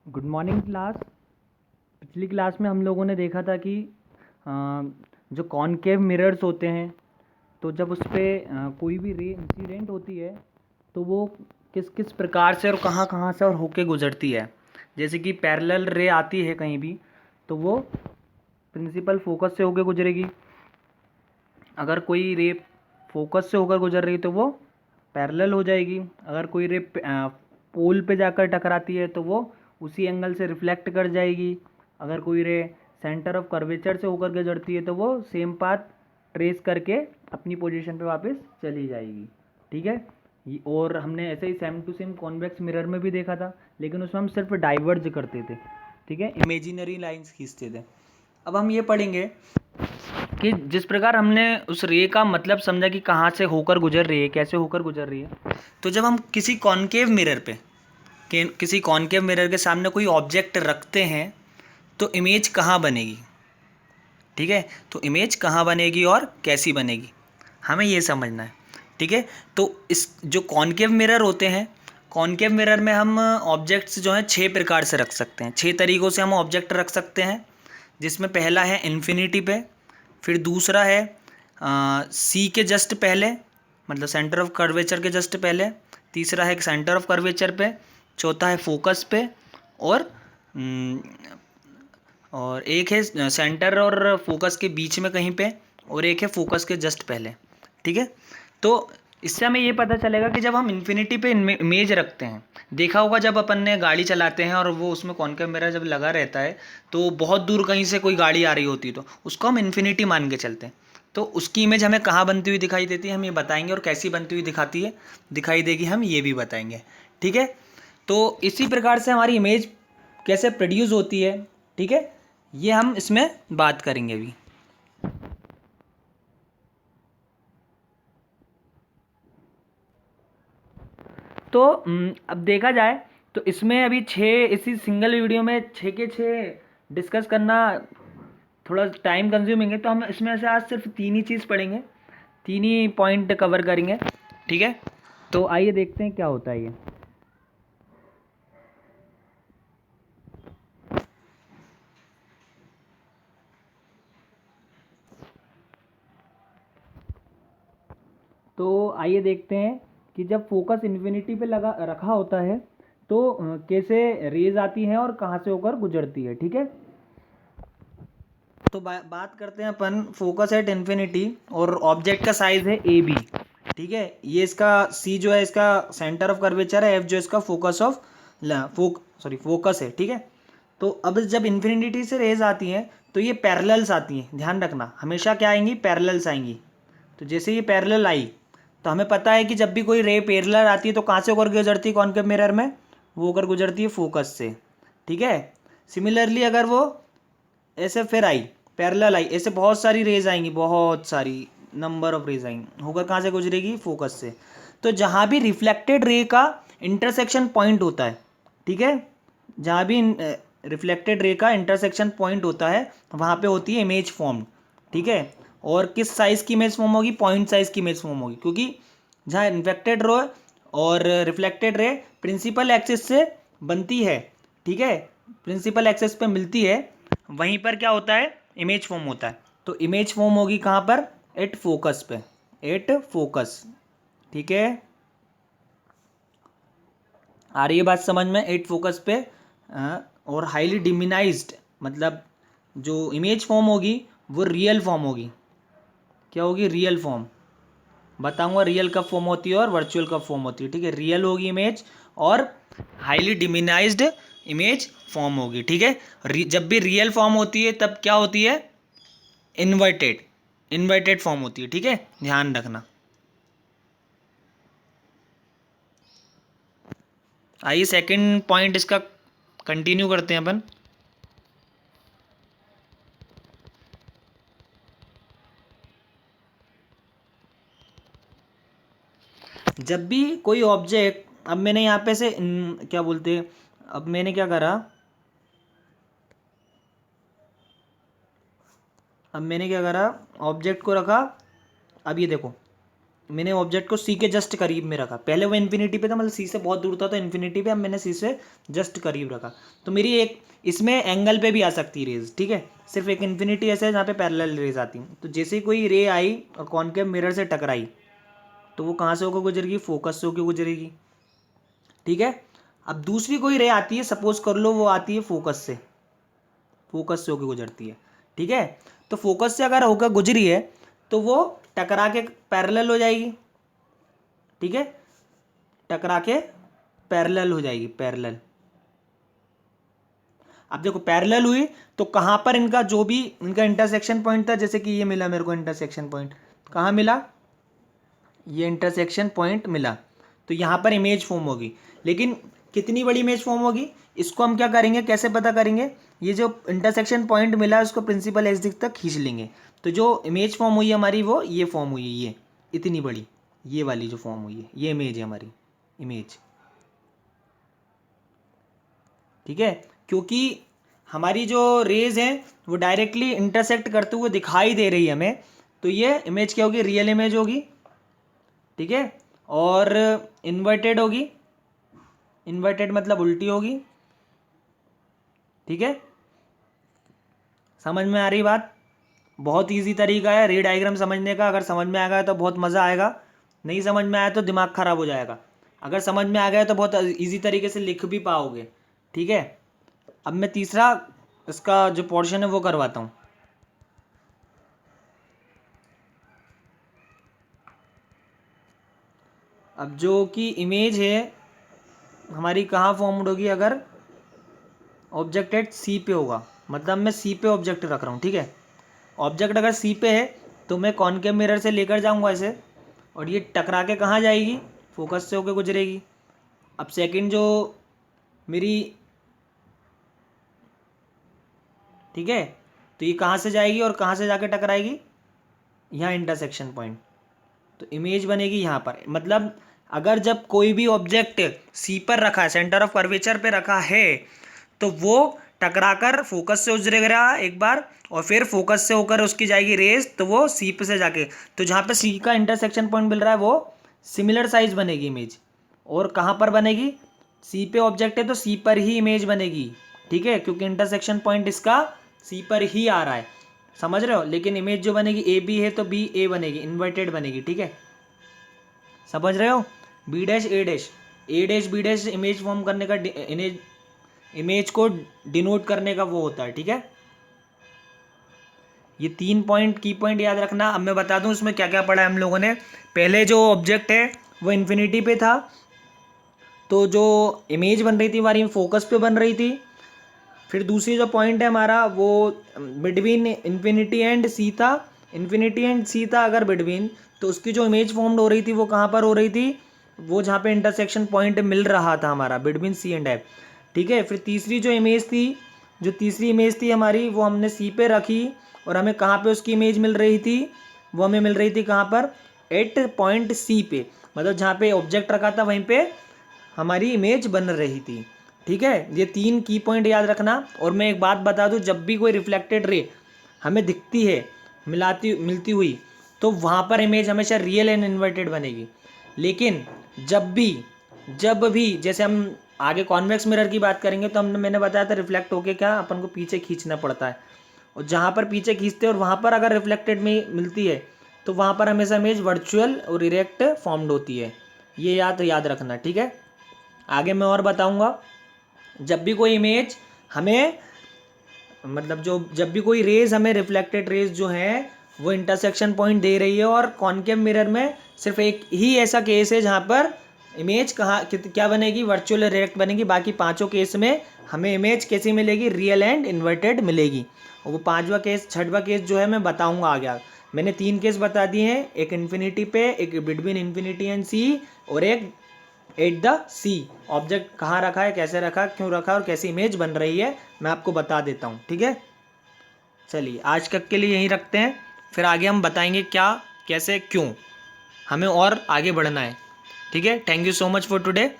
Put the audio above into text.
Good morning class. पिछली class में हम लोगों ने देखा था कि जो कॉनकेव मिरर्स होते हैं, तो जब उस पर कोई भी रे इंसिडेंट होती है तो वो किस किस प्रकार से और कहाँ कहाँ से और होके गुजरती है। जैसे कि पैरेलल रे आती है कहीं भी तो वो प्रिंसिपल फोकस से होके गुजरेगी। अगर कोई रे फोकस से होकर गुजर रही है तो वो पैरेलल हो जाएगी। अगर कोई रे पोल पे जाकर टकराती है तो वो उसी एंगल से रिफ्लेक्ट कर जाएगी। अगर कोई रे सेंटर ऑफ कर्वेचर से होकर गुजरती है तो वो सेम पाथ ट्रेस करके अपनी पोजीशन पे वापस चली जाएगी। ठीक है। और हमने ऐसे ही same to same convex mirror में भी देखा था, लेकिन उसमें हम सिर्फ डाइवर्ज करते थे। ठीक है, इमेजिनरी लाइंस खींचते थे। अब हम ये पढ़ेंगे कि जिस प्रकार हमने उस रे का मतलब समझा कि कहाँ से होकर गुजर रही है, कैसे होकर गुजर रही है, तो जब हम किसी कॉनकेव मिरर पे किसी कॉनकेव मिरर के सामने कोई ऑब्जेक्ट रखते हैं तो इमेज कहाँ बनेगी। ठीक है, तो इमेज कहाँ बनेगी और कैसी बनेगी, हमें ये समझना है। ठीक है, तो इस जो कॉनकेव मिरर होते हैं, कॉनकेव मिरर में हम ऑब्जेक्ट्स जो हैं 6 प्रकार से रख सकते हैं। 6 तरीक़ों से हम ऑब्जेक्ट रख सकते हैं, जिसमें पहला है इन्फिनिटी पे, फिर दूसरा है सी के जस्ट पहले, मतलब सेंटर ऑफ कर्वेचर के जस्ट पहले, तीसरा है सेंटर ऑफ कर्वेचर पे, चौथा है फोकस पे, और एक है सेंटर और फोकस के बीच में कहीं पे, और एक है फोकस के जस्ट पहले। ठीक है, तो इससे हमें ये पता चलेगा कि जब हम इन्फिनिटी पे इमेज रखते हैं, देखा होगा जब अपन ने गाड़ी चलाते हैं और वो उसमें कॉनकेव मिरर जब लगा रहता है तो बहुत दूर कहीं से कोई गाड़ी आ रही होती है तो उसको हम इन्फिनिटी मान के चलते हैं। तो उसकी इमेज हमें कहाँ बनती हुई दिखाई देती है हम ये बताएंगे, और कैसी बनती हुई दिखाई देगी हम ये भी बताएंगे। ठीक है, तो इसी प्रकार से हमारी इमेज कैसे प्रोड्यूस होती है, ठीक है, ये हम इसमें बात करेंगे अभी। तो अब देखा जाए तो इसमें अभी 6, इसी सिंगल वीडियो में 6 के 6 डिस्कस करना थोड़ा टाइम कंज्यूमिंग है, तो हम इसमें से आज सिर्फ 3 ही चीज़ पढ़ेंगे, 3 ही पॉइंट कवर करेंगे। ठीक है, तो आइए देखते हैं क्या होता है ये। तो आइए देखते हैं कि जब फोकस इन्फिनिटी पे लगा रखा होता है तो कैसे रेज आती हैं और कहाँ से होकर गुजरती है। ठीक है, तो बात करते हैं अपन फोकस एट इन्फिनिटी, और ऑब्जेक्ट का साइज है ए बी। ठीक है, ये इसका सी जो है इसका सेंटर ऑफ कर्वेचर है, एफ जो इसका फोकस है। ठीक है, तो अब जब इन्फिनिटी से रेज आती हैं तो ये पैरेलल्स आती हैं, ध्यान रखना हमेशा क्या आएंगी, पैरेलल्स आएंगी। तो जैसे ये पैरेलल आई तो हमें पता है कि जब भी कोई रे पैरेलल आती है तो कहाँ से होकर गुजरती है कॉनकेव मिरर में, वो होकर गुजरती है फोकस से। ठीक है, सिमिलरली अगर वो ऐसे फिर आई, पैरेलल आई, ऐसे बहुत सारी रेज आएंगी, बहुत सारी नंबर ऑफ रेज आएंगी, होकर कहाँ से गुजरेगी, फोकस से। तो जहाँ भी रिफ्लेक्टेड रे का इंटरसेक्शन पॉइंट होता है, ठीक है, जहाँ भी रिफ्लेक्टेड रे का इंटरसेक्शन पॉइंट होता है वहाँ पे होती है इमेज फॉर्म। ठीक है, और किस साइज़ की इमेज फॉर्म होगी, पॉइंट साइज़ की इमेज फॉर्म होगी, क्योंकि जहाँ रिफ्लेक्टेड रो और रिफ्लेक्टेड रे प्रिंसिपल एक्सिस से बनती है, ठीक है, प्रिंसिपल एक्सिस पे मिलती है, वहीं पर क्या होता है, इमेज फॉर्म होता है। तो इमेज फॉर्म होगी कहाँ पर, एट फोकस पे, एट फोकस। ठीक है, आ रही है बात समझ में, एट फोकस पे। और हाईली डिमिनाइज्ड, मतलब जो इमेज फॉर्म होगी वो रियल फॉर्म होगी। क्या होगी, रियल फॉर्म। बताऊंगा रियल कब फॉर्म होती है और वर्चुअल कब फॉर्म होती है। ठीक है, रियल होगी इमेज और हाईली डिमिनाइज्ड इमेज फॉर्म होगी। ठीक है, जब भी रियल फॉर्म होती है तब क्या होती है, इन्वर्टेड, इन्वर्टेड फॉर्म होती है। ठीक है, ध्यान रखना। आइए सेकंड पॉइंट इसका कंटिन्यू करते हैं अपन। जब भी कोई ऑब्जेक्ट, अब मैंने यहाँ पे से क्या बोलते हैं, अब मैंने क्या करा, ऑब्जेक्ट को रखा। अब ये देखो, मैंने ऑब्जेक्ट को सी के जस्ट करीब में रखा, पहले वो इन्फिनिटी पे था, मतलब सी से बहुत दूर था तो इन्फिनिटी पे, अब मैंने सी से जस्ट करीब रखा। तो मेरी एक इसमें एंगल पे भी आ सकती है रेज, ठीक है, सिर्फ एक इन्फिनिटी ऐसे है जहाँ पे पैरेलल रेज आती हैं। तो जैसे ही कोई रे आई और कॉनकेव मिरर से टकराई तो वो कहाँ से होकर गुजरेगी, फोकस से होकर गुजरेगी, ठीक है। अब दूसरी कोई रे आती है, सपोज कर लो वो आती है फोकस से, फोकस से होकर गुजरती है, ठीक है। तो फोकस से अगर होकर गुजरी है तो वो टकरा के पैरेलल हो जाएगी, ठीक है, टकरा के पैरेलल हो जाएगी, पैरेलल। अब देखो पैरेलल हुई तो कहाँ पर इनका जो भी इनका इंटरसेक्शन पॉइंट था, जैसे कि ये मिला मेरे को इंटरसेक्शन पॉइंट, कहाँ मिला, ये इंटरसेक्शन पॉइंट मिला, तो यहाँ पर इमेज फॉर्म होगी। लेकिन कितनी बड़ी इमेज फॉर्म होगी, इसको हम क्या करेंगे, कैसे पता करेंगे, ये जो इंटरसेक्शन पॉइंट मिला उसको प्रिंसिपल एक्सिस तक खींच लेंगे, तो जो इमेज फॉर्म हुई है हमारी वो ये फॉर्म हुई है, ये इतनी बड़ी, ये वाली जो फॉर्म हुई है ये इमेज है हमारी, इमेज, ठीक है। क्योंकि हमारी जो रेज हैं वो डायरेक्टली इंटरसेक्ट करते हुए दिखाई दे रही है हमें, तो ये इमेज क्या होगी, रियल इमेज होगी, ठीक है। और इन्वर्टेड होगी, इन्वर्टेड मतलब उल्टी होगी, ठीक है। समझ में आ रही बात, बहुत इजी तरीका है रे डायग्राम समझने का, अगर समझ में आ गया तो बहुत मज़ा आएगा, नहीं समझ में आया तो दिमाग खराब हो जाएगा, अगर समझ में आ गया तो बहुत इजी तरीके से लिख भी पाओगे, ठीक है। अब मैं तीसरा इसका जो पोर्शन है वो करवाता हूँ। अब जो कि इमेज है हमारी कहाँ फॉर्म्ड होगी, अगर ऑब्जेक्ट एट सी पे होगा, मतलब मैं सी पे ऑब्जेक्ट रख रहा हूँ, ठीक है। ऑब्जेक्ट अगर सी पे है तो मैं कॉनकेव मिरर से लेकर जाऊँगा ऐसे, और ये टकरा के कहाँ जाएगी, फोकस से होकर गुजरेगी। अब सेकंड जो मेरी, ठीक है, तो ये कहाँ से जाएगी और कहाँ से जाके टकराएगी, यहाँ इंटरसेक्शन पॉइंट, तो इमेज बनेगी यहाँ पर। मतलब अगर जब कोई भी ऑब्जेक्ट सी पर रखा है, सेंटर ऑफ कर्वेचर पे रखा है, तो वो टकराकर फोकस से गुजरेगा एक बार, और फिर फोकस से होकर उसकी जाएगी रेज, तो वो सी पे से जाके, तो जहाँ पे सी का इंटरसेक्शन पॉइंट मिल रहा है वो सिमिलर साइज बनेगी इमेज। और कहाँ पर बनेगी, सी पे ऑब्जेक्ट है तो सी पर ही इमेज बनेगी, ठीक है, क्योंकि इंटरसेक्शन पॉइंट इसका सी पर ही आ रहा है, समझ रहे हो। लेकिन इमेज जो बनेगी ए बी है तो बी ए बनेगी, इन्वर्टेड बनेगी, ठीक है, समझ रहे हो। B dash A dash, A dash B dash image form करने का, इमेज को डिनोट करने का वो होता है, ठीक है। ये 3 पॉइंट की पॉइंट याद रखना। अब मैं बता दूं इसमें क्या क्या पढ़ा है हम लोगों ने। पहले जो ऑब्जेक्ट है वो इन्फिनिटी पे था, तो जो इमेज बन रही थी हमारी फोकस पे बन रही थी। फिर दूसरी जो पॉइंट है हमारा वो बिटवीन इन्फिनिटी एंड सी था, इन्फिनिटी एंड सी था अगर बिटवीन, तो उसकी जो इमेज फॉर्म्ड हो रही थी वो कहाँ पर हो रही थी, वो जहाँ पे इंटरसेक्शन पॉइंट मिल रहा था हमारा बिटवीन सी एंड एफ, ठीक है। फिर तीसरी जो इमेज थी, जो तीसरी इमेज थी हमारी, वो हमने सी पे रखी, और हमें कहाँ पे उसकी इमेज मिल रही थी, वो हमें मिल रही थी कहाँ पर, एट पॉइंट सी पे, मतलब जहाँ पे ऑब्जेक्ट रखा था वहीं पे हमारी इमेज बन रही थी, ठीक है। ये 3 की पॉइंट याद रखना। और मैं एक बात बता दूं, जब भी कोई रिफ्लेक्टेड रे हमें दिखती है मिलती हुई, तो वहाँ पर इमेज हमेशा रियल एंड इन्वर्टेड बनेगी। लेकिन जब भी जैसे हम आगे कॉन्वेक्स मिरर की बात करेंगे तो मैंने बताया था रिफ्लेक्ट होके क्या अपन को पीछे खींचना पड़ता है, और जहाँ पर पीछे खींचते हैं और वहाँ पर अगर रिफ्लेक्टेड में मिलती है तो वहाँ पर हमेशा इमेज वर्चुअल और इरेक्ट फॉर्म्ड होती है। ये याद रखना, ठीक है। आगे मैं और बताऊंगा। जब भी कोई इमेज हमें, मतलब जब भी कोई रेज हमें रिफ्लेक्टेड रेज जो है वो इंटरसेक्शन पॉइंट दे रही है, और कॉनकेव मिरर में सिर्फ एक ही ऐसा केस है जहाँ पर इमेज क्या बनेगी, वर्चुअल इरेक्ट बनेगी। बाकी पांचों केस में हमें इमेज कैसी मिलेगी, रियल एंड इन्वर्टेड मिलेगी। और वो पांचवा केस, छठवा केस जो है मैं बताऊंगा आगे। मैंने 3 केस बता दिए हैं, एक इन्फिनिटी पे, एक बिटवीन इन्फिनिटी एंड सी, और एक एट द सी। ऑब्जेक्ट कहाँ रखा है, कैसे रखा, क्यों रखा, और कैसी इमेज बन रही है मैं आपको बता देता हूँ, ठीक है। चलिए आज तक के लिए यहीं रखते हैं, फिर आगे हम बताएंगे क्या, कैसे, क्यों हमें और आगे बढ़ना है, ठीक है। Thank you so much for today.